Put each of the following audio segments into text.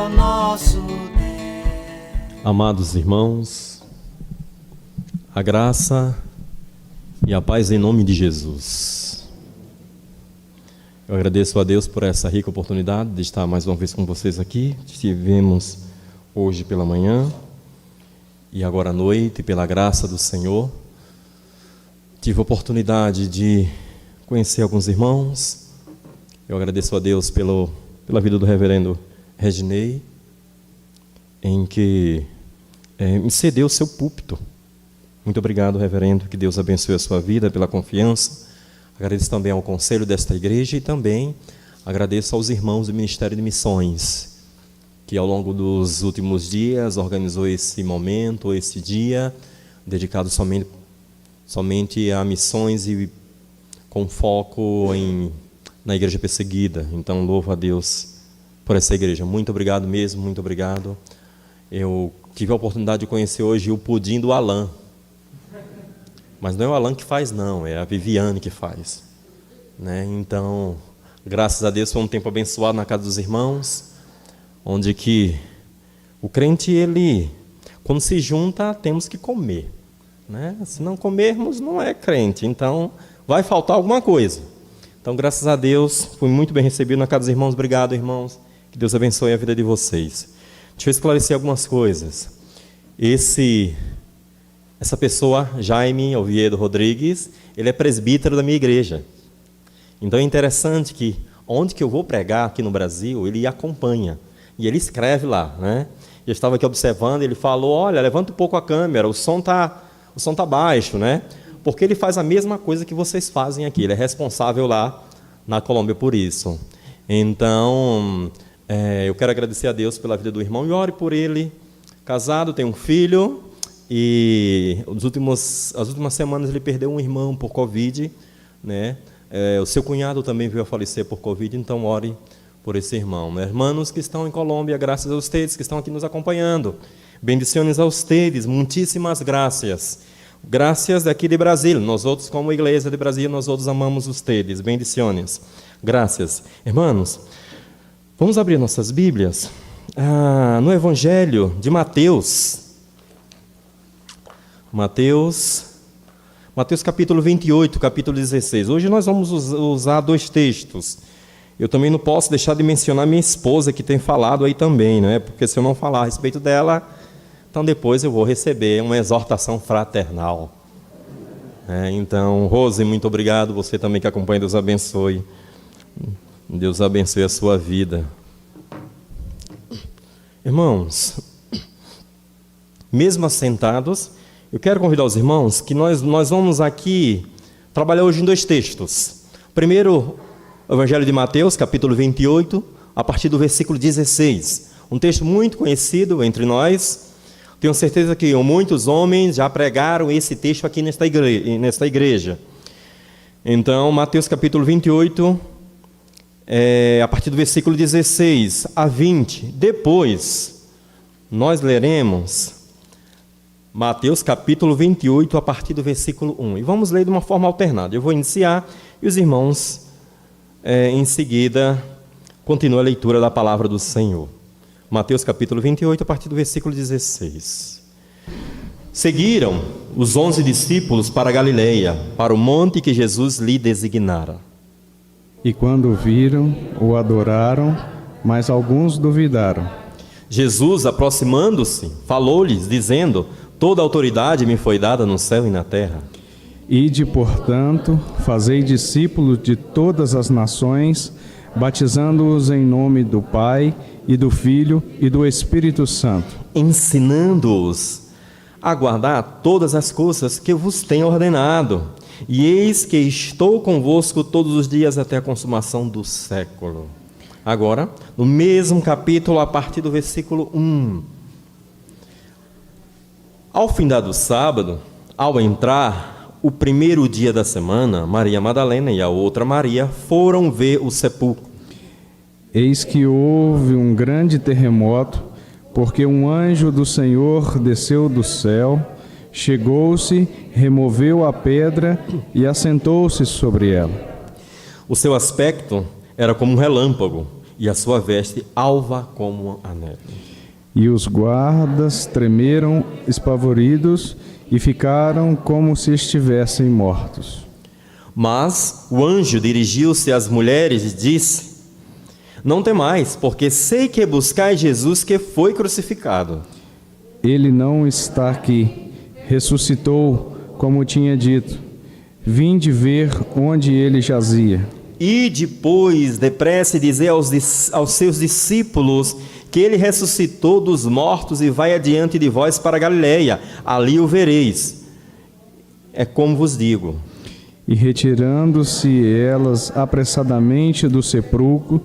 o nosso Deus. Amados irmãos, a graça e a paz em nome de Jesus. Eu agradeço a Deus por essa rica oportunidade de estar mais uma vez com vocês aqui. Estivemos hoje pela manhã e agora à noite, pela graça do Senhor. Tive a oportunidade de conhecer alguns irmãos. Eu agradeço a Deus pela vida do reverendo Reginei, em que me cedeu o seu púlpito. Muito obrigado, reverendo, que Deus abençoe a sua vida pela confiança. Agradeço também ao conselho desta igreja e também agradeço aos irmãos do Ministério de Missões, que ao longo dos últimos dias organizou esse momento, esse dia, dedicado somente a missões e com foco na igreja perseguida. Então, louvo a Deus por essa igreja. Muito obrigado mesmo, muito obrigado. Eu tive a oportunidade de conhecer hoje o pudim do Alain. Mas não é o Alain que faz, não, é a Viviane que faz, né? Então, graças a Deus, foi um tempo abençoado na casa dos irmãos, onde que o crente, ele, quando se junta, temos que comer, né? Se não comermos, não é crente, então vai faltar alguma coisa. Então, graças a Deus, fui muito bem recebido na casa dos irmãos. Obrigado, irmãos, que Deus abençoe a vida de vocês. Deixa eu esclarecer algumas coisas. Essa pessoa, Jaime Oviedo Rodrigues, ele é presbítero da minha igreja. Então é interessante que onde que eu vou pregar aqui no Brasil, ele acompanha. E ele escreve lá, né? Eu estava aqui observando, ele falou, olha, levanta um pouco a câmera, o som tá baixo, né? Porque ele faz a mesma coisa que vocês fazem aqui. Ele é responsável lá na Colômbia por isso. Então, eu quero agradecer a Deus pela vida do irmão e ore por ele. Casado, tem um filho. E as últimas semanas ele perdeu um irmão por Covid, né? O seu cunhado também veio a falecer por Covid, então ore por esse irmão, né? Irmãos que estão em Colômbia, graças a vocês que estão aqui nos acompanhando, bendições a vocês, muitíssimas graças. Graças daqui de Brasília, nós outros como igreja de Brasília, nós outros amamos vocês, bendições, graças. Irmãos, vamos abrir nossas Bíblias no Evangelho de Mateus capítulo 28, capítulo 16. Hoje nós vamos usar dois textos. Eu também não posso deixar de mencionar minha esposa, que tem falado aí também, né? Porque se eu não falar a respeito dela, então depois eu vou receber uma exortação fraternal. Então, Rose, muito obrigado. Você também que acompanha, Deus abençoe. Deus abençoe a sua vida. Irmãos, mesmo assentados, eu quero convidar os irmãos que nós vamos aqui trabalhar hoje em dois textos. Primeiro, o Evangelho de Mateus, capítulo 28, a partir do versículo 16. Um texto muito conhecido entre nós. Tenho certeza que muitos homens já pregaram esse texto aqui nesta igreja. Então, Mateus capítulo 28, a partir do versículo 16 a 20. Depois, nós leremos Mateus capítulo 28, a partir do versículo 1. E vamos ler de uma forma alternada. Eu vou iniciar e os irmãos, em seguida, continuam a leitura da palavra do Senhor. Mateus capítulo 28, a partir do versículo 16. Seguiram os 11 discípulos para a Galileia, para o monte que Jesus lhe designara. E quando o viram, o adoraram, mas alguns duvidaram. Jesus, aproximando-se, falou-lhes, dizendo: toda a autoridade me foi dada no céu e na terra. Ide, portanto, fazei discípulos de todas as nações, batizando-os em nome do Pai, e do Filho, e do Espírito Santo. Ensinando-os a guardar todas as coisas que vos tenho ordenado. E eis que estou convosco todos os dias até a consumação do século. Agora, no mesmo capítulo, a partir do versículo 1. Ao findar do sábado, ao entrar o primeiro dia da semana, Maria Madalena e a outra Maria foram ver o sepulcro. Eis que houve um grande terremoto, porque um anjo do Senhor desceu do céu, chegou-se, removeu a pedra e assentou-se sobre ela. O seu aspecto era como um relâmpago, e a sua veste alva como a neve. E os guardas tremeram espavoridos e ficaram como se estivessem mortos. Mas o anjo dirigiu-se às mulheres e disse: Não temais, porque sei que buscais Jesus que foi crucificado. Ele não está aqui, ressuscitou, como tinha dito. Vinde ver onde ele jazia. E depois, depressa, dizer aos seus discípulos que ele ressuscitou dos mortos e vai adiante de vós para Galileia, ali o vereis. É como vos digo. E retirando-se elas apressadamente do sepulcro,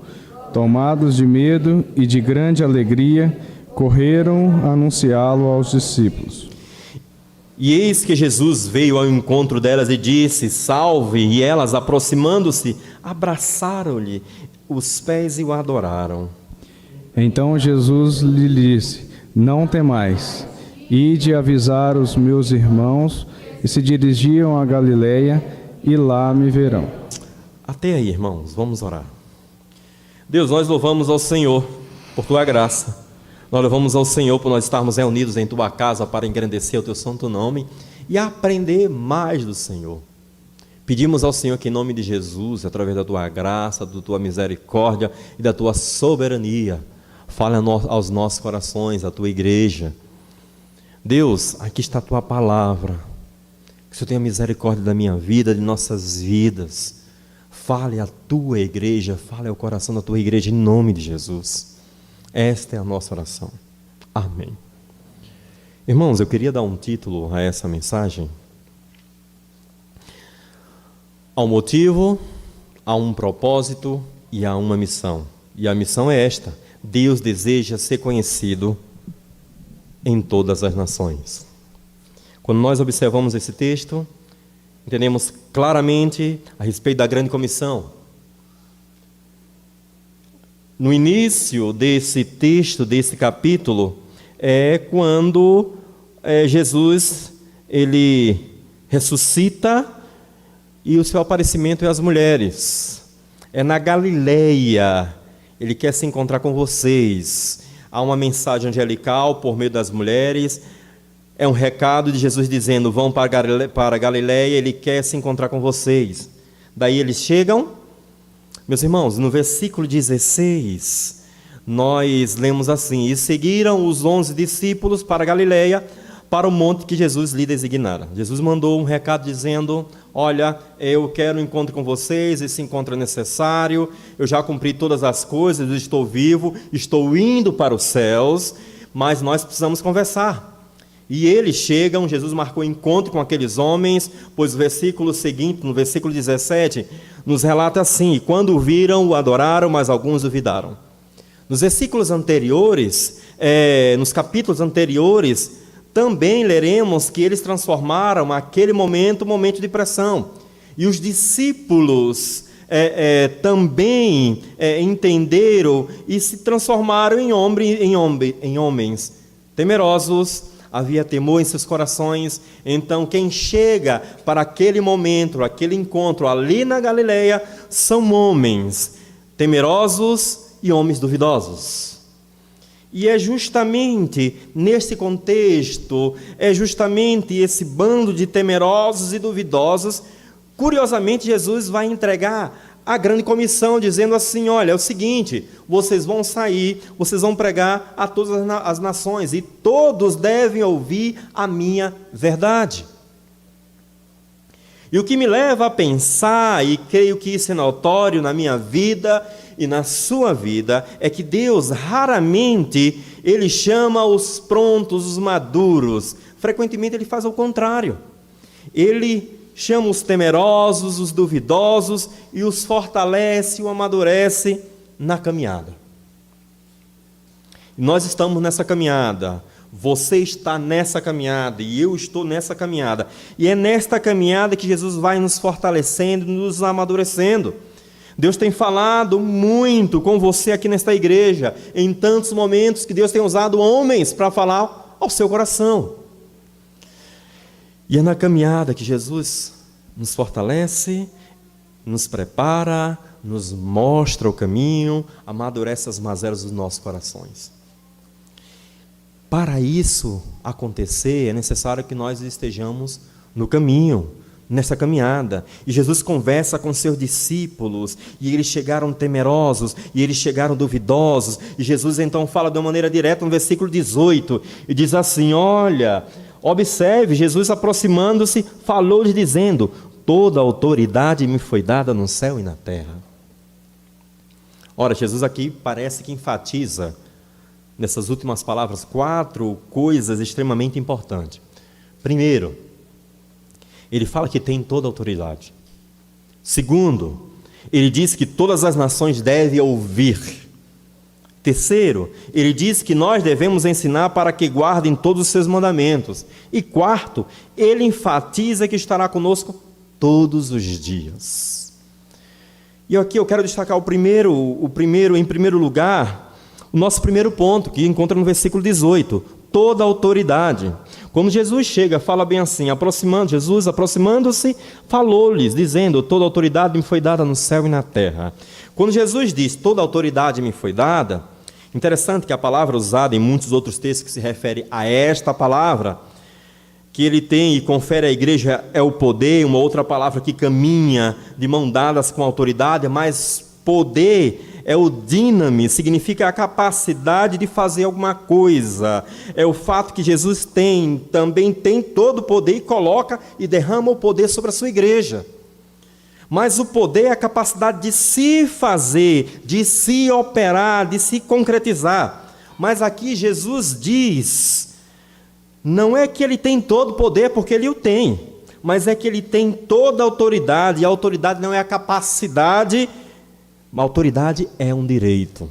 tomados de medo e de grande alegria, correram a anunciá-lo aos discípulos. E eis que Jesus veio ao encontro delas e disse: Salve! E elas, aproximando-se, abraçaram-lhe os pés e o adoraram. Então Jesus lhe disse: Não temais, ide avisar os meus irmãos, e se dirigiam a Galileia, e lá me verão. Até aí, irmãos, vamos orar. Deus, nós louvamos ao Senhor por Tua graça. Nós louvamos ao Senhor por nós estarmos reunidos em Tua casa para engrandecer o Teu santo nome e aprender mais do Senhor. Pedimos ao Senhor que em nome de Jesus, através da Tua graça, da Tua misericórdia e da Tua soberania, fale aos nossos corações, à Tua igreja. Deus, aqui está a Tua palavra. Que o Senhor tenha misericórdia da minha vida, de nossas vidas. Fale à Tua igreja, fale ao coração da Tua igreja em nome de Jesus. Esta é a nossa oração. Amém. Irmãos, eu queria dar um título a essa mensagem. Há um motivo, há um propósito e há uma missão. E a missão é esta: Deus deseja ser conhecido em todas as nações. Quando nós observamos esse texto, entendemos claramente a respeito da grande comissão. No início desse texto, desse capítulo, é quando Jesus ele ressuscita e o seu aparecimento é às mulheres. É na Galileia, ele quer se encontrar com vocês. Há uma mensagem angelical por meio das mulheres. É um recado de Jesus dizendo: vão para Galileia, ele quer se encontrar com vocês. Daí eles chegam. Meus irmãos, no versículo 16, nós lemos assim: E seguiram os 11 discípulos para Galileia, para o monte que Jesus lhe designara. Jesus mandou um recado dizendo: olha, eu quero um encontro com vocês, esse encontro é necessário, eu já cumpri todas as coisas, eu estou vivo, estou indo para os céus, mas nós precisamos conversar. E eles chegam, Jesus marcou encontro com aqueles homens, pois o versículo seguinte, no versículo 17, nos relata assim: E quando o viram, o adoraram, mas alguns duvidaram. Nos versículos anteriores, nos capítulos anteriores, também leremos que eles transformaram aquele momento, um momento de pressão. E os discípulos também entenderam e se transformaram em homens temerosos. Havia temor em seus corações. Então quem chega para aquele momento, aquele encontro ali na Galileia, são homens temerosos e homens duvidosos. E é justamente nesse contexto, é justamente esse bando de temerosos e duvidosos, curiosamente Jesus vai entregar a grande comissão, dizendo assim: olha, é o seguinte, vocês vão sair, vocês vão pregar a todas as nações, e todos devem ouvir a minha verdade. E o que me leva a pensar, e creio que isso é notório na minha vida e na sua vida, é que Deus raramente Ele chama os prontos, os maduros. Frequentemente Ele faz o contrário. Ele chama os temerosos, os duvidosos e os fortalece, o amadurece na caminhada. E nós estamos nessa caminhada. Você está nessa caminhada e eu estou nessa caminhada. E é nesta caminhada que Jesus vai nos fortalecendo, nos amadurecendo. Deus tem falado muito com você aqui nesta igreja, em tantos momentos que Deus tem usado homens para falar ao seu coração. E é na caminhada que Jesus nos fortalece nos prepara, nos mostra o caminho, amadurece as mazelas dos nossos corações. Para isso acontecer, é necessário que nós estejamos no caminho, nessa caminhada. E Jesus conversa com seus discípulos, e eles chegaram temerosos, e eles chegaram duvidosos, e Jesus então fala de uma maneira direta no versículo 18, e diz assim: olha, observe, Jesus aproximando-se, falou-lhes dizendo: toda a autoridade me foi dada no céu e na terra. Ora, Jesus aqui parece que enfatiza, nessas últimas palavras, 4 coisas extremamente importantes. Primeiro, ele fala que tem toda a autoridade. Segundo, ele diz que todas as nações devem ouvir. Terceiro, ele diz que nós devemos ensinar para que guardem todos os seus mandamentos. E quarto, ele enfatiza que estará conosco todos os dias. E aqui eu quero destacar em primeiro lugar, o nosso primeiro ponto, que encontra no versículo 18, toda a autoridade. Quando Jesus chega, fala bem assim, Jesus aproximando-se, falou-lhes, dizendo: toda a autoridade me foi dada no céu e na terra. Quando Jesus diz, toda a autoridade me foi dada, interessante que a palavra usada em muitos outros textos que se refere a esta palavra, que ele tem e confere à igreja, é o poder, uma outra palavra que caminha de mão dadas com autoridade, mas poder é o dínamo, significa a capacidade de fazer alguma coisa. É o fato que Jesus também tem todo o poder e coloca e derrama o poder sobre a sua igreja. Mas o poder é a capacidade de se fazer, de se operar, de se concretizar. Mas aqui Jesus diz, não é que ele tem todo o poder, porque ele o tem, mas é que ele tem toda a autoridade, e a autoridade não é a capacidade. A autoridade é um direito.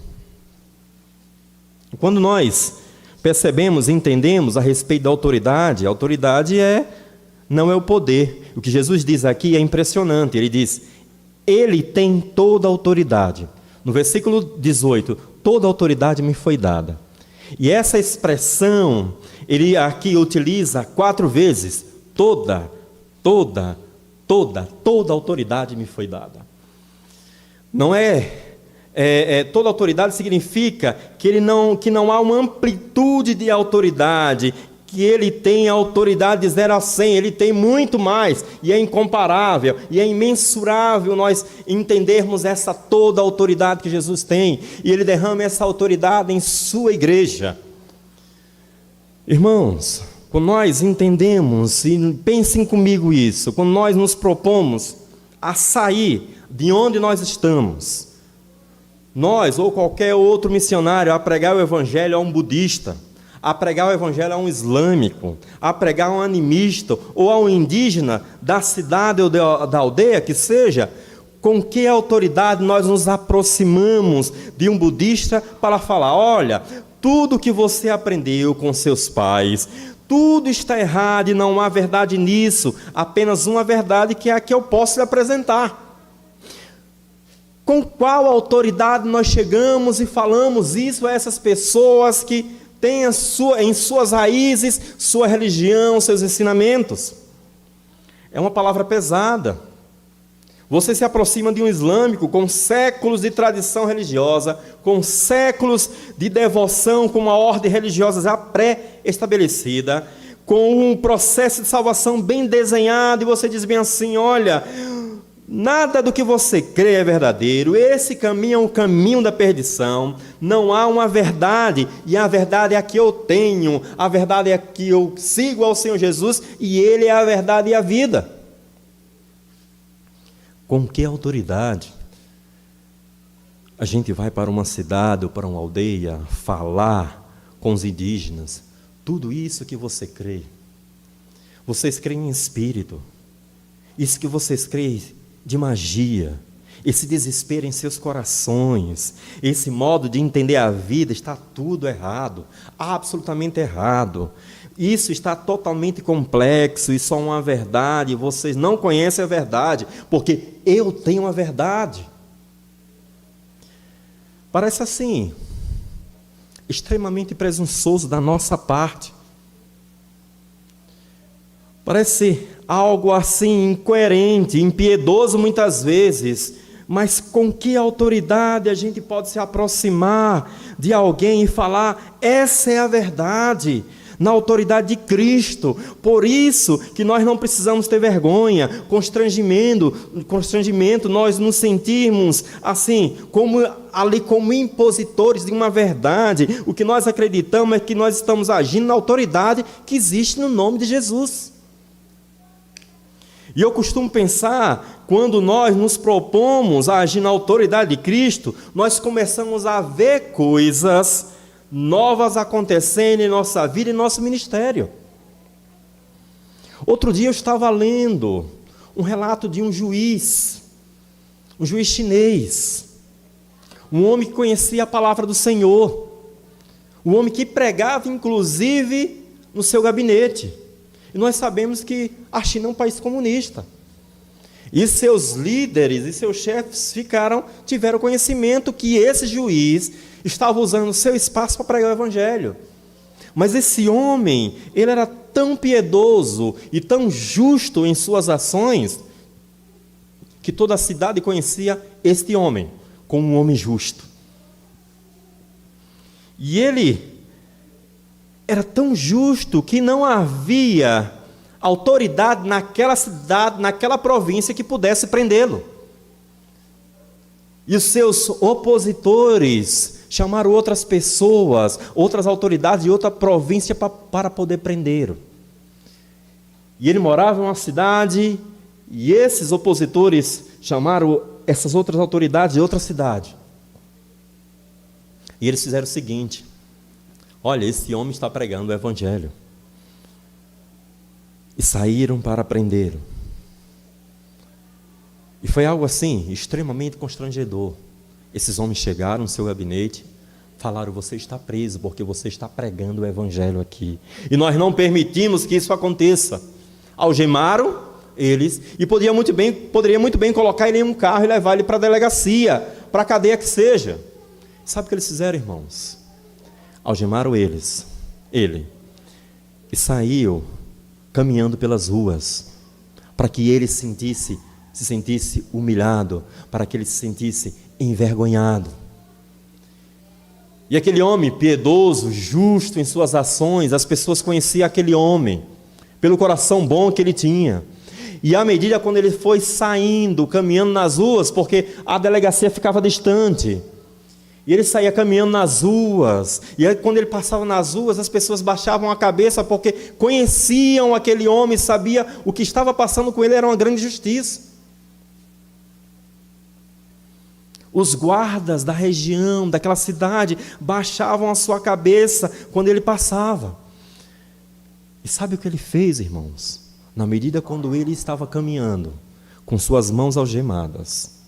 Quando nós percebemos, entendemos a respeito da autoridade, a autoridade não é o poder. O que Jesus diz aqui é impressionante. Ele diz, ele tem toda a autoridade. No versículo 18, toda a autoridade me foi dada. E essa expressão, ele aqui utiliza 4 vezes, toda a autoridade me foi dada. Não toda autoridade significa que não há uma amplitude de autoridade, que ele tem a autoridade de 0 a 100, ele tem muito mais, e é incomparável, e é imensurável nós entendermos essa toda a autoridade que Jesus tem, e ele derrama essa autoridade em sua igreja. Irmãos, quando nós entendemos, e pensem comigo isso, quando nós nos propomos a sair de onde nós estamos, nós ou qualquer outro missionário, a pregar o evangelho a um budista, a pregar o evangelho a um islâmico, a pregar a um animista ou a um indígena da cidade ou da aldeia que seja, com que autoridade nós nos aproximamos de um budista para falar: olha, tudo que você aprendeu com seus pais, tudo está errado e não há verdade nisso, apenas uma verdade que é a que eu posso lhe apresentar. Com qual autoridade nós chegamos e falamos isso a essas pessoas que têm em suas raízes, sua religião, seus ensinamentos? É uma palavra pesada. Você se aproxima de um islâmico com séculos de tradição religiosa, com séculos de devoção, com uma ordem religiosa já pré-estabelecida, com um processo de salvação bem desenhado, e você diz bem assim: olha, nada do que você crê é verdadeiro, esse caminho é um caminho da perdição, não há uma verdade, e a verdade é a que eu tenho, a verdade é a que eu sigo ao Senhor Jesus, e Ele é a verdade e a vida. Com que autoridade a gente vai para uma cidade ou para uma aldeia falar com os indígenas tudo isso que você crê? Vocês creem em espírito, isso que vocês creem de magia, esse desespero em seus corações, esse modo de entender a vida, está tudo errado, absolutamente errado. Isso está totalmente complexo, isso é uma verdade, vocês não conhecem a verdade, porque eu tenho a verdade. Parece assim, extremamente presunçoso da nossa parte. Parece algo assim incoerente, impiedoso muitas vezes, mas com que autoridade a gente pode se aproximar de alguém e falar: essa é a verdade, na autoridade de Cristo? Por isso que nós não precisamos ter vergonha, constrangimento, nós nos sentirmos assim, como impositores de uma verdade. O que nós acreditamos é que nós estamos agindo na autoridade que existe no nome de Jesus. E eu costumo pensar, quando nós nos propomos a agir na autoridade de Cristo, nós começamos a ver coisas novas acontecendo em nossa vida e nosso ministério. Outro dia eu estava lendo um relato de um juiz chinês, um homem que conhecia a palavra do Senhor, um homem que pregava inclusive no seu gabinete. E nós sabemos que a China é um país comunista. E seus líderes e seus chefes tiveram conhecimento que esse juiz estava usando o seu espaço para pregar o evangelho. Mas esse homem, ele era tão piedoso e tão justo em suas ações, que toda a cidade conhecia este homem como um homem justo. E ele era tão justo que não havia autoridade naquela cidade, naquela província, que pudesse prendê-lo. E os seus opositores chamaram outras pessoas, outras autoridades de outra província para poder prendê-lo. E ele morava em uma cidade, e esses opositores chamaram essas outras autoridades de outra cidade. E eles fizeram o seguinte: olha, esse homem está pregando o evangelho. E saíram para prendê-lo. E foi algo assim, extremamente constrangedor. Esses homens chegaram no seu gabinete, falaram: você está preso porque você está pregando o evangelho aqui. E nós não permitimos que isso aconteça. Algemaram eles e poderia muito bem colocar ele em um carro e levar ele para a delegacia, para a cadeia que seja. Sabe o que eles fizeram, irmãos? Algemaram ele, e saiu caminhando pelas ruas, para que ele se sentisse humilhado, para que ele se sentisse envergonhado. E aquele homem piedoso, justo em suas ações, as pessoas conheciam aquele homem pelo coração bom que ele tinha. E à medida quando ele foi saindo, caminhando nas ruas, porque a delegacia ficava distante, e ele saía caminhando nas ruas, e aí, quando ele passava nas ruas, as pessoas baixavam a cabeça, porque conheciam aquele homem, sabiam o que estava passando com ele, era uma grande justiça. Os guardas da região, daquela cidade, baixavam a sua cabeça quando ele passava. E sabe o que ele fez, irmãos? Na medida quando ele estava caminhando, com suas mãos algemadas,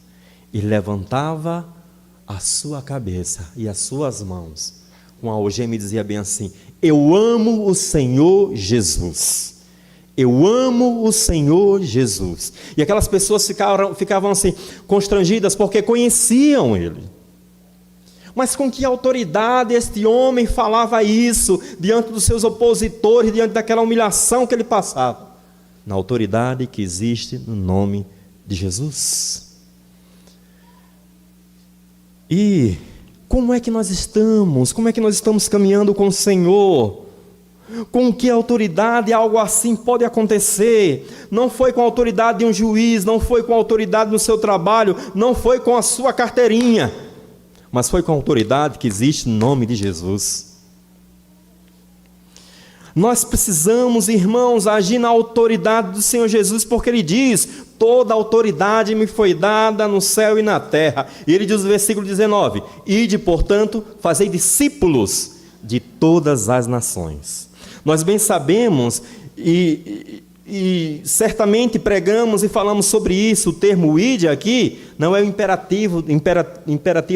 ele levantava a sua cabeça e as suas mãos com a algema e dizia bem assim: eu amo o Senhor Jesus, eu amo o Senhor Jesus. E aquelas pessoas ficavam assim, constrangidas, porque conheciam ele. Mas com que autoridade este homem falava isso diante dos seus opositores, diante daquela humilhação que ele passava? Na autoridade que existe no nome de Jesus. E como é que nós estamos? Como é que nós estamos caminhando com o Senhor? Com que autoridade algo assim pode acontecer? Não foi com a autoridade de um juiz, não foi com a autoridade no seu trabalho, não foi com a sua carteirinha, mas foi com a autoridade que existe no nome de Jesus. Nós precisamos, irmãos, agir na autoridade do Senhor Jesus, porque Ele diz: toda autoridade me foi dada no céu e na terra. E Ele diz no versículo 19: ide, portanto, fazei discípulos de todas as nações. Nós bem sabemos e certamente pregamos e falamos sobre isso. O termo ide aqui não é o imperativo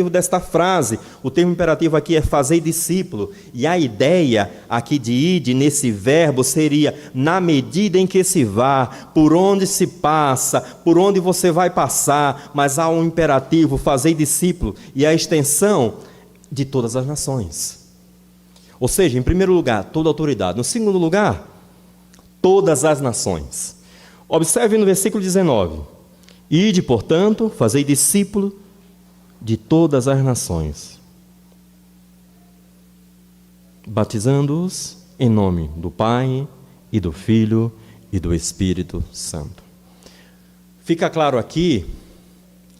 desta frase. O termo imperativo aqui é fazer discípulo. E a ideia aqui de ide, nesse verbo, seria na medida em que se vá, por onde se passa, por onde você vai passar. Mas há um imperativo, fazer discípulo, e a extensão de todas as nações. Ou seja, em primeiro lugar, toda autoridade. No segundo lugar, todas as nações. Observe no versículo 19. Ide, portanto, fazei discípulo de todas as nações, batizando-os em nome do Pai e do Filho e do Espírito Santo. Fica claro aqui,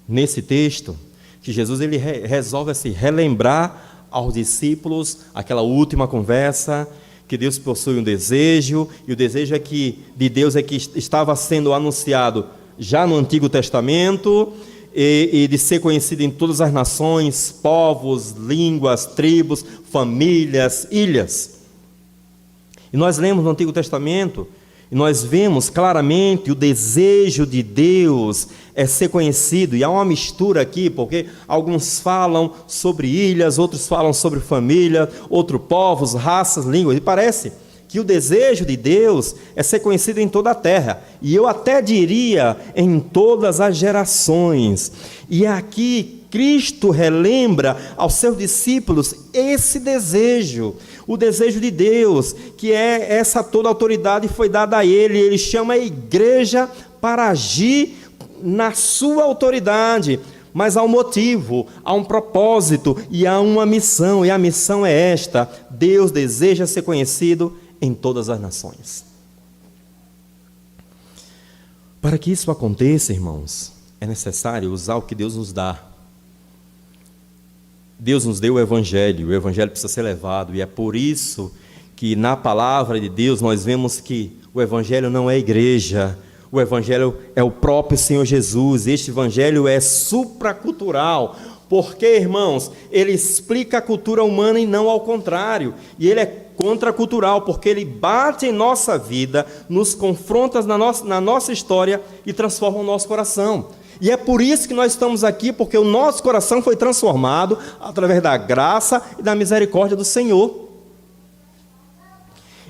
nesse texto, que Jesus ele resolve se relembrar aos discípulos aquela última conversa, que Deus possui um desejo, e o desejo de Deus é que estava sendo anunciado já no Antigo Testamento, e de ser conhecido em todas as nações, povos, línguas, tribos, famílias, ilhas. E nós lemos no Antigo Testamento, e nós vemos claramente o desejo de Deus é ser conhecido, e há uma mistura aqui, porque alguns falam sobre ilhas, outros falam sobre família, outros povos, raças, línguas, e parece que o desejo de Deus é ser conhecido em toda a terra, e eu até diria em todas as gerações. E aqui Cristo relembra aos seus discípulos esse desejo, o desejo de Deus, que é essa toda autoridade foi dada a Ele. Ele chama a igreja para agir na sua autoridade, mas há um motivo, há um propósito e há uma missão, e a missão é esta: Deus deseja ser conhecido em todas as nações. Para que isso aconteça, irmãos, é necessário usar o que Deus nos dá. Deus nos deu o Evangelho precisa ser levado, e é por isso que na palavra de Deus nós vemos que o Evangelho não é igreja, o Evangelho é o próprio Senhor Jesus. Este Evangelho é supracultural, porque, irmãos, ele explica a cultura humana e não ao contrário, e ele é contracultural, porque ele bate em nossa vida, nos confronta na nossa história e transforma o nosso coração. E é por isso que nós estamos aqui, porque o nosso coração foi transformado através da graça e da misericórdia do Senhor.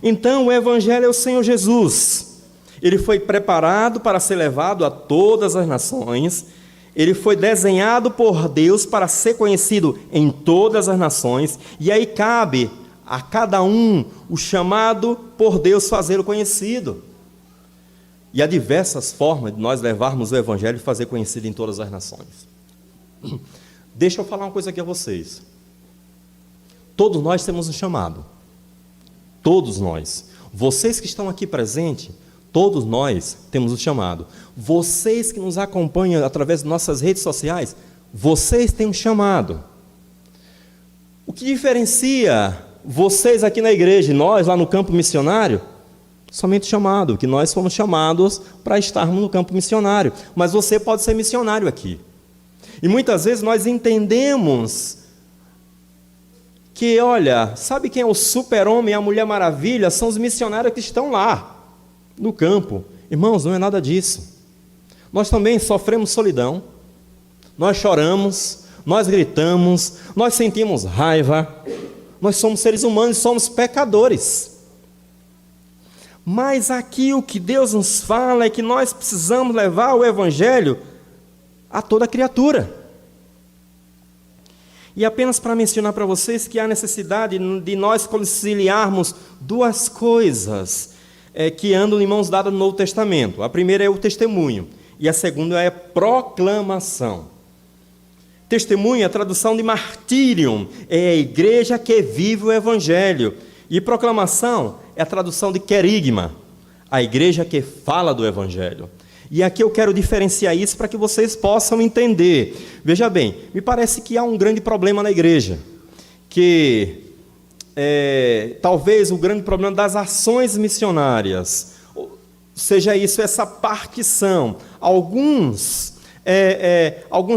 Então, o Evangelho é o Senhor Jesus. Ele foi preparado para ser levado a todas as nações. Ele foi desenhado por Deus para ser conhecido em todas as nações. E aí cabe a cada um o chamado por Deus fazê-lo conhecido. E há diversas formas de nós levarmos o Evangelho e fazer conhecido em todas as nações. Deixa eu falar uma coisa aqui a vocês. Todos nós temos um chamado. Todos nós. Vocês que estão aqui presentes, todos nós temos um chamado. Vocês que nos acompanham através de nossas redes sociais, vocês têm um chamado. O que diferencia vocês aqui na igreja e nós lá no campo missionário? Somente chamado, que nós fomos chamados para estarmos no campo missionário, mas você pode ser missionário aqui. E muitas vezes nós entendemos que, olha, sabe quem é o super-homem e a mulher maravilha? São os missionários que estão lá, no campo. Irmãos, não é nada disso. Nós também sofremos solidão, nós choramos, nós gritamos, nós sentimos raiva, nós somos seres humanos e somos pecadores. Mas aqui o que Deus nos fala é que nós precisamos levar o Evangelho a toda criatura. E apenas para mencionar para vocês que há necessidade de nós conciliarmos duas coisas que andam em mãos dadas no Novo Testamento. A primeira é o testemunho e a segunda é a proclamação. Testemunho é a tradução de martírium, é a igreja que vive o Evangelho. E proclamação é a tradução de querigma, a igreja que fala do Evangelho. E aqui eu quero diferenciar isso para que vocês possam entender. Veja bem, me parece que há um grande problema na igreja, que talvez o grande problema das ações missionárias, seja isso, essa partição. Alguns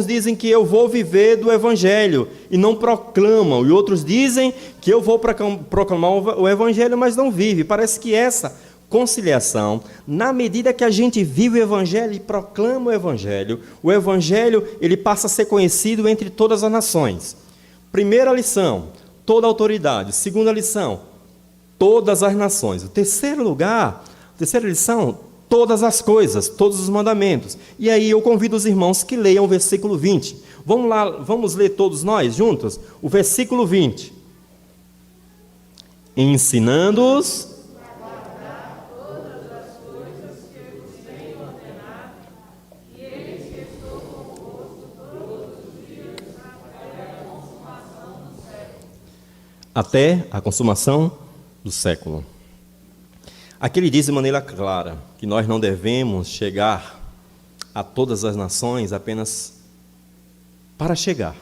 dizem que eu vou viver do Evangelho e não proclamam, e outros dizem que eu vou proclamar o Evangelho, mas não vive. Parece que essa conciliação, na medida que a gente vive o Evangelho e proclama o Evangelho ele passa a ser conhecido entre todas as nações. Primeira lição, toda a autoridade. Segunda lição, todas as nações. O terceiro lugar, terceira lição, todas as coisas, todos os mandamentos. E aí eu convido os irmãos que leiam o versículo 20. Vamos lá, vamos ler todos nós juntos? O versículo 20. Ensinando-os até a consumação do século. Aqui ele diz de maneira clara que nós não devemos chegar a todas as nações apenas para chegar.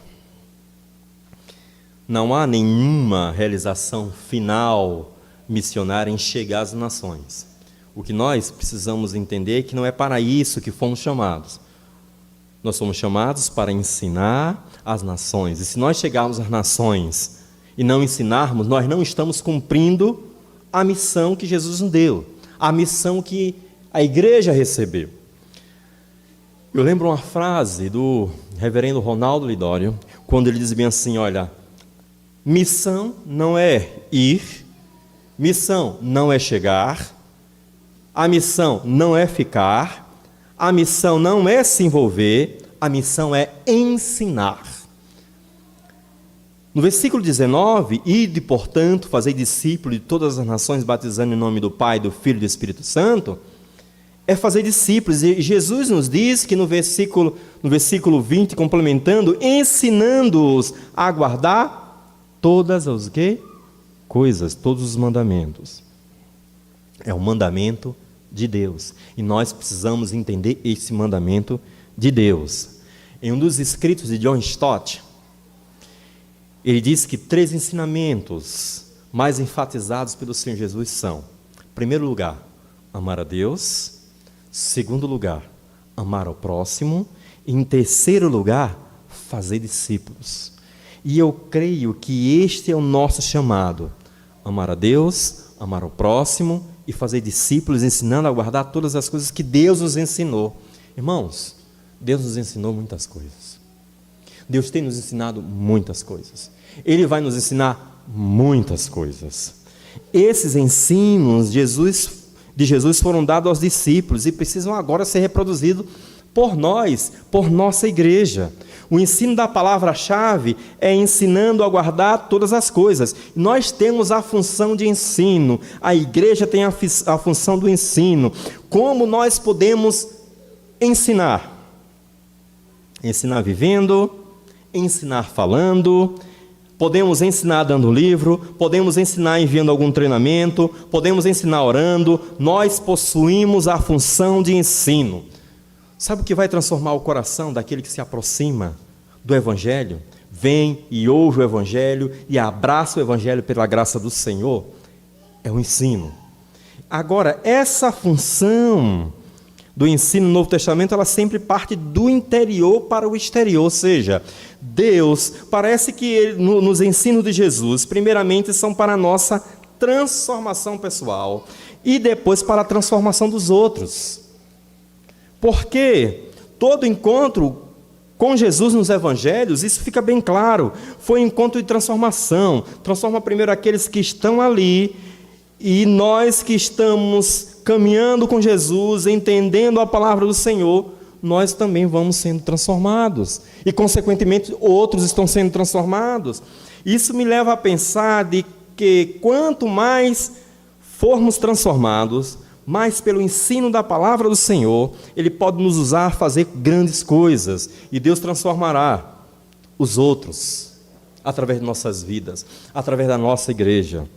Não há nenhuma realização final missionária em chegar às nações. O que nós precisamos entender é que não é para isso que fomos chamados. Nós somos chamados para ensinar as nações. E se nós chegarmos às nações e não ensinarmos, nós não estamos cumprindo a missão que Jesus nos deu, a missão que a igreja recebeu. Eu lembro uma frase do reverendo Ronaldo Lidório, quando ele diz bem assim, olha, missão não é ir, missão não é chegar, a missão não é ficar, a missão não é se envolver, a missão é ensinar. No versículo 19, ide, portanto, fazei discípulos de todas as nações, batizando em nome do Pai, do Filho e do Espírito Santo, é fazer discípulos. E Jesus nos diz que no versículo 20, complementando, ensinando-os a guardar todas as quê? Coisas, todos os mandamentos. É o mandamento de Deus. E nós precisamos entender esse mandamento de Deus. Em um dos escritos de John Stott, ele diz que 3 ensinamentos mais enfatizados pelo Senhor Jesus são: em primeiro lugar, amar a Deus; segundo lugar, amar ao próximo; e em terceiro lugar, fazer discípulos. E eu creio que este é o nosso chamado: amar a Deus, amar ao próximo e fazer discípulos, ensinando a guardar todas as coisas que Deus nos ensinou. Irmãos, Deus nos ensinou muitas coisas. Deus tem nos ensinado muitas coisas. Ele vai nos ensinar muitas coisas. Esses ensinos de Jesus foram dados aos discípulos e precisam agora ser reproduzidos por nós, por nossa igreja. O ensino da palavra-chave é ensinando a guardar todas as coisas. Nós temos a função de ensino, a igreja tem a função do ensino. Como nós podemos ensinar? Ensinar vivendo, ensinar falando, podemos ensinar dando livro, podemos ensinar enviando algum treinamento, podemos ensinar orando. Nós possuímos a função de ensino. Sabe o que vai transformar o coração daquele que se aproxima do Evangelho? Vem e ouve o Evangelho e abraça o Evangelho pela graça do Senhor? É o ensino. Agora, essa função do ensino no Novo Testamento, ela sempre parte do interior para o exterior, ou seja, Deus, parece que nos ensinos de Jesus, primeiramente são para a nossa transformação pessoal e depois para a transformação dos outros. Porque todo encontro com Jesus nos evangelhos, isso fica bem claro, foi um encontro de transformação. Transforma primeiro aqueles que estão ali, e nós que estamos caminhando com Jesus, entendendo a palavra do Senhor, nós também vamos sendo transformados. E, consequentemente, outros estão sendo transformados. Isso me leva a pensar de que quanto mais formos transformados, mais pelo ensino da palavra do Senhor, Ele pode nos usar a fazer grandes coisas, e Deus transformará os outros, através de nossas vidas, através da nossa igreja.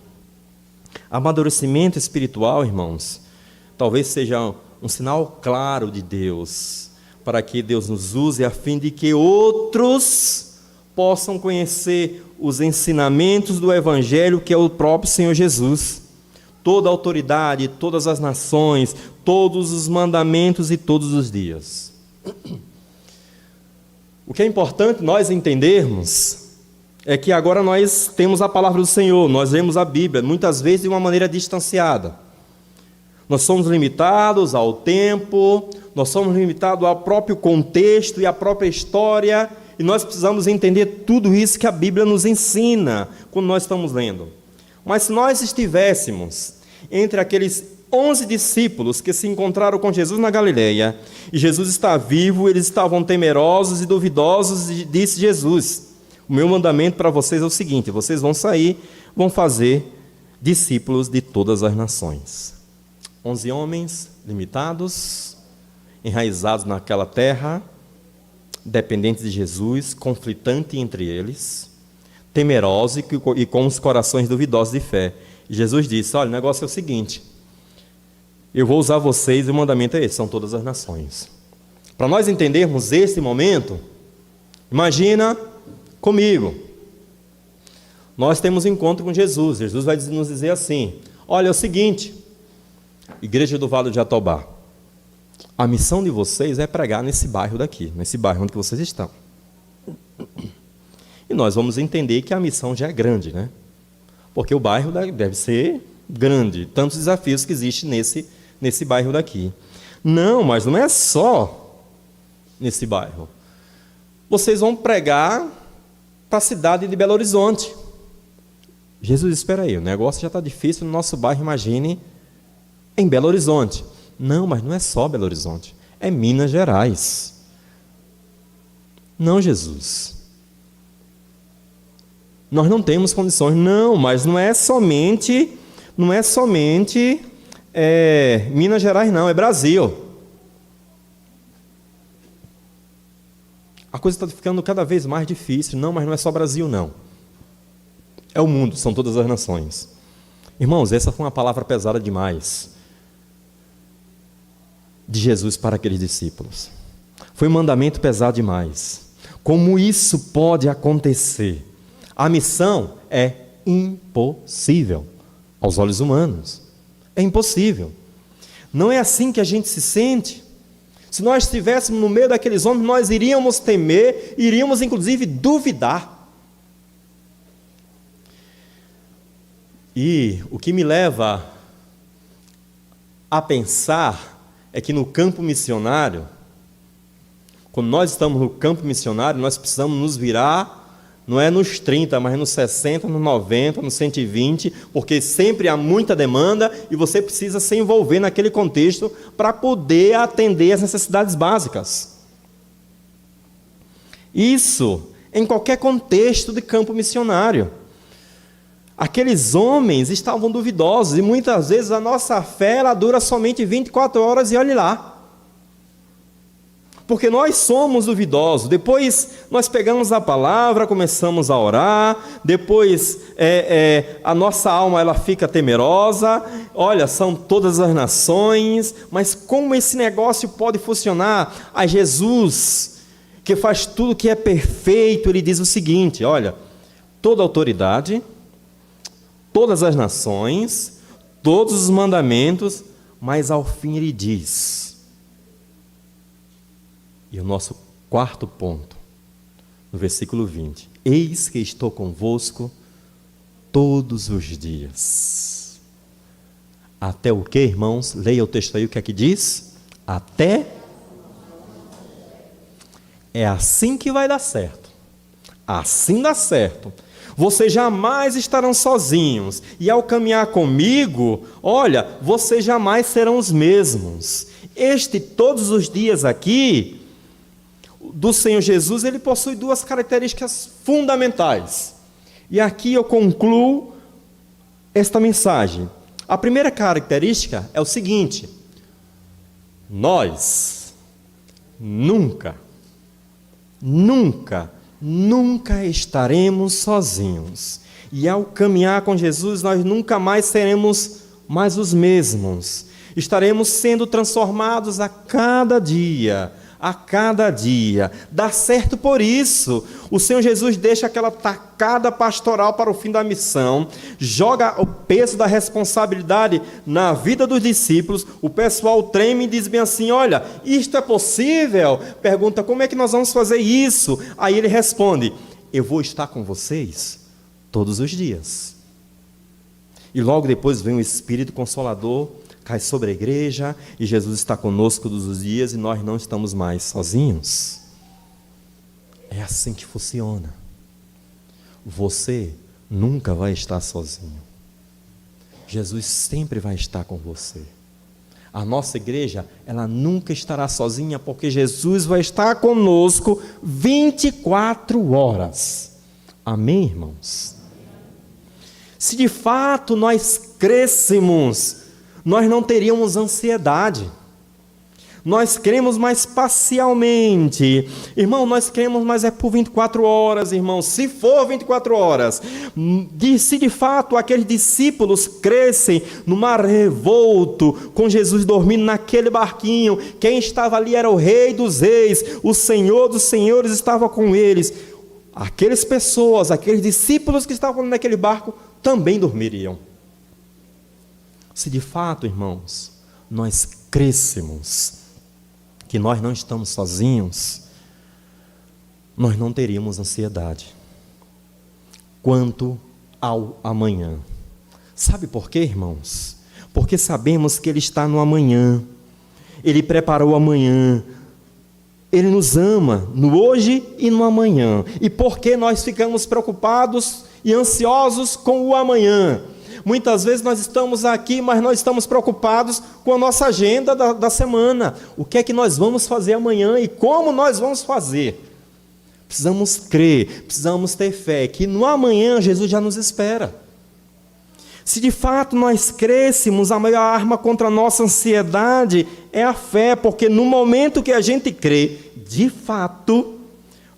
Amadurecimento espiritual, irmãos, talvez seja um sinal claro de Deus, para que Deus nos use a fim de que outros possam conhecer os ensinamentos do Evangelho, que é o próprio Senhor Jesus. Toda a autoridade, todas as nações, todos os mandamentos e todos os dias. O que é importante nós entendermos é que agora nós temos a palavra do Senhor, nós lemos a Bíblia, muitas vezes de uma maneira distanciada. Nós somos limitados ao tempo, nós somos limitados ao próprio contexto e à própria história, e nós precisamos entender tudo isso que a Bíblia nos ensina quando nós estamos lendo. Mas se nós estivéssemos entre aqueles 11 discípulos que se encontraram com Jesus na Galileia, e Jesus está vivo, eles estavam temerosos e duvidosos, e disse Jesus: o meu mandamento para vocês é o seguinte: vocês vão sair, vão fazer discípulos de todas as nações. 11 homens limitados, enraizados naquela terra, dependentes de Jesus, conflitante entre eles, temerosos e com os corações duvidosos de fé. E Jesus disse: olha, o negócio é o seguinte, eu vou usar vocês e o mandamento é esse, são todas as nações. Para nós entendermos esse momento, imagina comigo, nós temos um encontro com Jesus. Jesus vai nos dizer assim: olha, é o seguinte, Igreja do Vale de Jatobá, a missão de vocês é pregar nesse bairro daqui, nesse bairro onde vocês estão. E nós vamos entender que a missão já é grande, né? Porque o bairro deve ser grande, tantos desafios que existem nesse bairro daqui. Não, mas não é só nesse bairro. Vocês vão pregar para a cidade de Belo Horizonte. Jesus, espera aí, o negócio já está difícil no nosso bairro, imagine em Belo Horizonte. Não, mas não é só Belo Horizonte, é Minas Gerais. Não, Jesus, nós não temos condições. Não, mas não é somente Minas Gerais, não, é Brasil. A coisa está ficando cada vez mais difícil. Não, mas não é só Brasil, não. É o mundo, são todas as nações. Irmãos, essa foi uma palavra pesada demais de Jesus para aqueles discípulos. Foi um mandamento pesado demais. Como isso pode acontecer? A missão é impossível aos olhos humanos. É impossível. Não é assim que a gente se sente. Se nós estivéssemos no meio daqueles homens, nós iríamos temer, iríamos inclusive duvidar. E o que me leva a pensar é que no campo missionário, quando nós estamos no campo missionário, nós precisamos nos virar, não é nos 30, mas nos 60, nos 90, nos 120, porque sempre há muita demanda e você precisa se envolver naquele contexto para poder atender às necessidades básicas. Isso em qualquer contexto de campo missionário. Aqueles homens estavam duvidosos e muitas vezes a nossa fé ela dura somente 24 horas e olhe lá. Porque nós somos duvidosos, depois nós pegamos a palavra, começamos a orar, depois a nossa alma ela fica temerosa, olha, são todas as nações, mas como esse negócio pode funcionar? A Jesus, que faz tudo que é perfeito, ele diz o seguinte, olha, toda autoridade, todas as nações, todos os mandamentos, mas ao fim ele diz... E o nosso quarto ponto, no versículo 20. Eis que estou convosco todos os dias. Até o que, irmãos? Leia o texto aí, o que é que diz? Até. É assim que vai dar certo. Assim dá certo. Vocês jamais estarão sozinhos. E ao caminhar comigo, olha, vocês jamais serão os mesmos. Todos os dias aqui... do Senhor Jesus, ele possui duas características fundamentais. E aqui eu concluo esta mensagem. A primeira característica é o seguinte: nós nunca estaremos sozinhos. E ao caminhar com Jesus, nós nunca mais seremos mais os mesmos. Estaremos sendo transformados a cada dia. Dá certo por isso. O Senhor Jesus deixa aquela tacada pastoral para o fim da missão, joga o peso da responsabilidade na vida dos discípulos. O pessoal treme e diz bem assim: olha, isto é possível? Pergunta, como é que nós vamos fazer isso? Aí ele responde: eu vou estar com vocês todos os dias. E logo depois vem o Espírito Consolador, cai sobre a igreja, e Jesus está conosco todos os dias, e nós não estamos mais sozinhos. É assim que funciona. Você nunca vai estar sozinho. Jesus sempre vai estar com você. A nossa igreja, ela nunca estará sozinha, porque Jesus vai estar conosco 24 horas. Amém, irmãos? Se de fato nós crescemos, nós não teríamos ansiedade, Nós cremos mais parcialmente. Irmão, nós cremos, mas é por 24 horas, irmão. Se for 24 horas. Se de fato aqueles discípulos crescem no mar revolto, com Jesus dormindo naquele barquinho, quem estava ali era o Rei dos Reis, o Senhor dos Senhores estava com eles. Aquelas pessoas, aqueles discípulos que estavam naquele barco, também dormiriam. Se de fato, irmãos, nós crescemos que nós não estamos sozinhos, nós não teríamos ansiedade quanto ao amanhã. Sabe por quê, irmãos? Porque sabemos que Ele está no amanhã, Ele preparou o amanhã, Ele nos ama no hoje e no amanhã. E por que nós ficamos preocupados e ansiosos com o amanhã? Muitas vezes nós estamos aqui, mas nós estamos preocupados com a nossa agenda da semana. O que é que nós vamos fazer amanhã e como nós vamos fazer? Precisamos crer, precisamos ter fé, que no amanhã Jesus já nos espera. Se de fato nós crescemos, a maior arma contra a nossa ansiedade é a fé, porque no momento que a gente crê, de fato,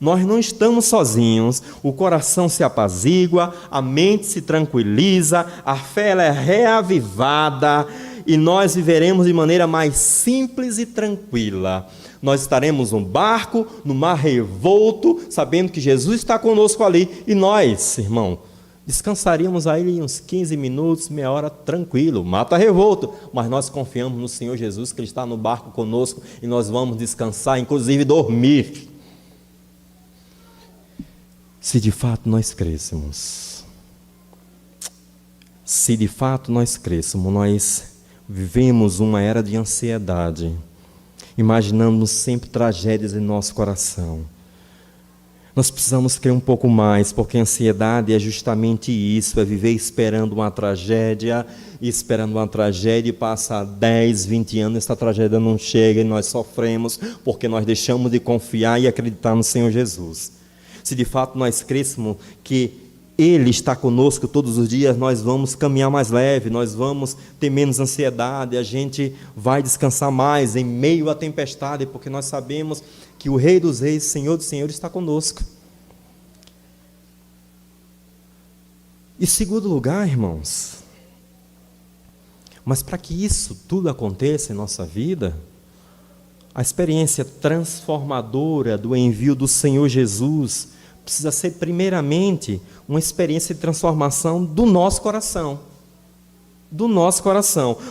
nós não estamos sozinhos, o coração se apazigua, a mente se tranquiliza, a fé ela é reavivada e nós viveremos de maneira mais simples e tranquila. Nós estaremos num barco, no mar revolto, sabendo que Jesus está conosco ali e nós, irmão, descansaríamos aí uns 15 minutos, meia hora, tranquilo, o mar está revolto, mas nós confiamos no Senhor Jesus, que Ele está no barco conosco e nós vamos descansar, inclusive dormir. Se de fato nós crescemos, nós vivemos uma era de ansiedade, imaginando sempre tragédias em nosso coração. Nós precisamos crer um pouco mais, porque a ansiedade é justamente isso, é viver esperando uma tragédia, e passa 10, 20 anos, essa tragédia não chega e nós sofremos, porque nós deixamos de confiar e acreditar no Senhor Jesus. Se de fato nós crêssemos que Ele está conosco todos os dias, nós vamos caminhar mais leve, nós vamos ter menos ansiedade, a gente vai descansar mais em meio à tempestade, porque nós sabemos que o Rei dos Reis, Senhor dos Senhores está conosco. E segundo lugar, irmãos, mas para que isso tudo aconteça em nossa vida, a experiência transformadora do envio do Senhor Jesus precisa ser primeiramente uma experiência de transformação do nosso coração.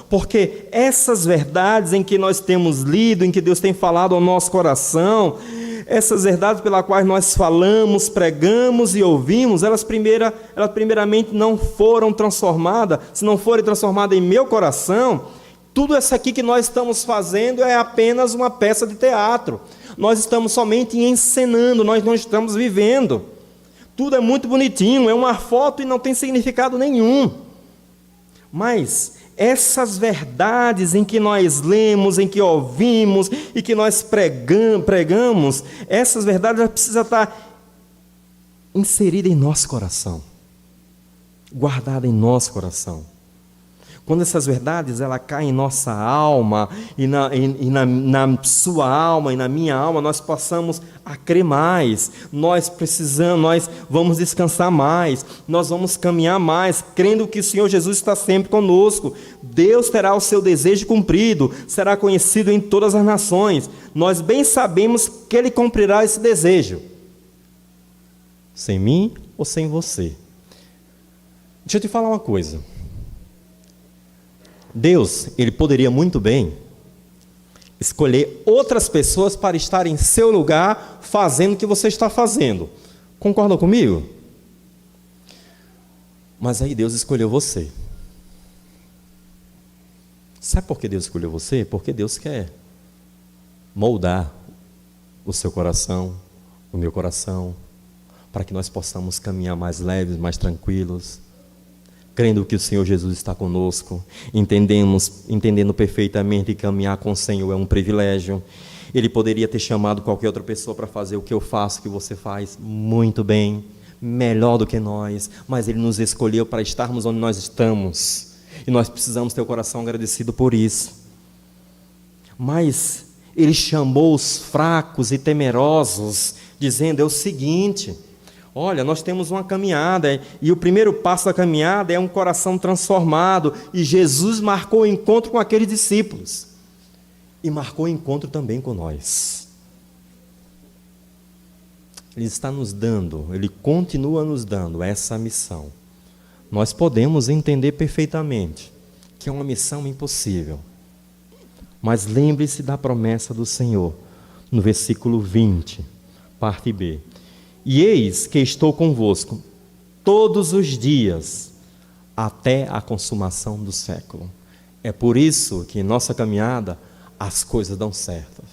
Porque essas verdades em que nós temos lido, em que Deus tem falado ao nosso coração, essas verdades pelas quais nós falamos, pregamos e ouvimos, elas primeiramente não foram transformadas. Se não forem transformadas em meu coração, tudo isso aqui que nós estamos fazendo é apenas uma peça de teatro. Nós estamos somente encenando, nós não estamos vivendo. Tudo é muito bonitinho, é uma foto e não tem significado nenhum. Mas essas verdades em que nós lemos, em que ouvimos e que nós pregamos, essas verdades precisam estar inseridas em nosso coração, guardadas em nosso coração. Quando essas verdades ela caem em nossa alma, e na sua alma e na minha alma, nós passamos a crer mais, nós vamos descansar mais, nós vamos caminhar mais, crendo que o Senhor Jesus está sempre conosco. Deus terá o seu desejo cumprido, será conhecido em todas as nações. Nós bem sabemos que Ele cumprirá esse desejo, sem mim ou sem você. Deixa eu te falar uma coisa. Deus, Ele poderia muito bem escolher outras pessoas para estar em seu lugar fazendo o que você está fazendo. Concordam comigo? Mas aí Deus escolheu você. Sabe por que Deus escolheu você? Porque Deus quer moldar o seu coração, o meu coração, para que nós possamos caminhar mais leves, mais tranquilos, crendo que o Senhor Jesus está conosco, entendendo perfeitamente que caminhar com o Senhor é um privilégio. Ele poderia ter chamado qualquer outra pessoa para fazer o que eu faço, o que você faz, muito bem, melhor do que nós, mas Ele nos escolheu para estarmos onde nós estamos, e nós precisamos ter o coração agradecido por isso. Mas Ele chamou os fracos e temerosos, dizendo: é o seguinte, olha, nós temos uma caminhada, e o primeiro passo da caminhada é um coração transformado, e Jesus marcou o encontro com aqueles discípulos, e marcou o encontro também com nós. Ele está nos dando, Ele continua nos dando essa missão. Nós podemos entender perfeitamente que é uma missão impossível, mas lembre-se da promessa do Senhor, no versículo 20, parte B. E eis que estou convosco todos os dias, até a consumação do século. É por isso que em nossa caminhada as coisas dão certo.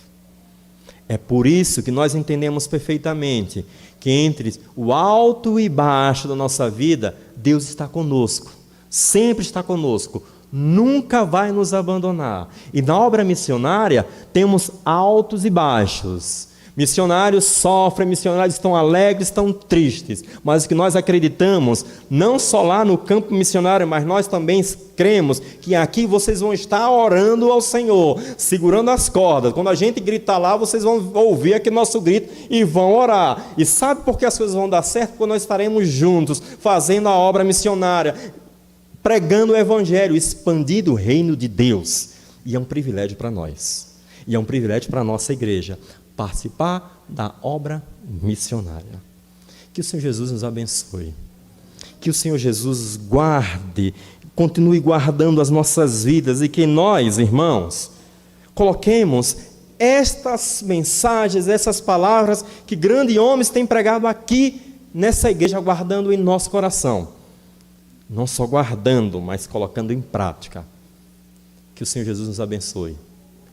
É por isso que nós entendemos perfeitamente que entre o alto e baixo da nossa vida, Deus está conosco, sempre está conosco, nunca vai nos abandonar. E na obra missionária temos altos e baixos. Missionários sofrem, missionários estão alegres, estão tristes, mas o que nós acreditamos, não só lá no campo missionário, mas nós também cremos que aqui vocês vão estar orando ao Senhor, segurando as cordas. Quando a gente gritar lá, vocês vão ouvir aquele nosso grito e vão orar. E sabe por que as coisas vão dar certo? Porque nós estaremos juntos, fazendo a obra missionária, pregando o Evangelho, expandindo o reino de Deus. E é um privilégio para nós, e é um privilégio para a nossa igreja, participar da obra missionária. Que o Senhor Jesus nos abençoe, que o Senhor Jesus guarde, continue guardando as nossas vidas, e que nós, irmãos, coloquemos estas mensagens, essas palavras que grandes homens têm pregado aqui nessa igreja, guardando em nosso coração, não só guardando, mas colocando em prática. Que o Senhor Jesus nos abençoe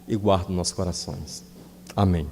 e guarde nossos corações. Amém.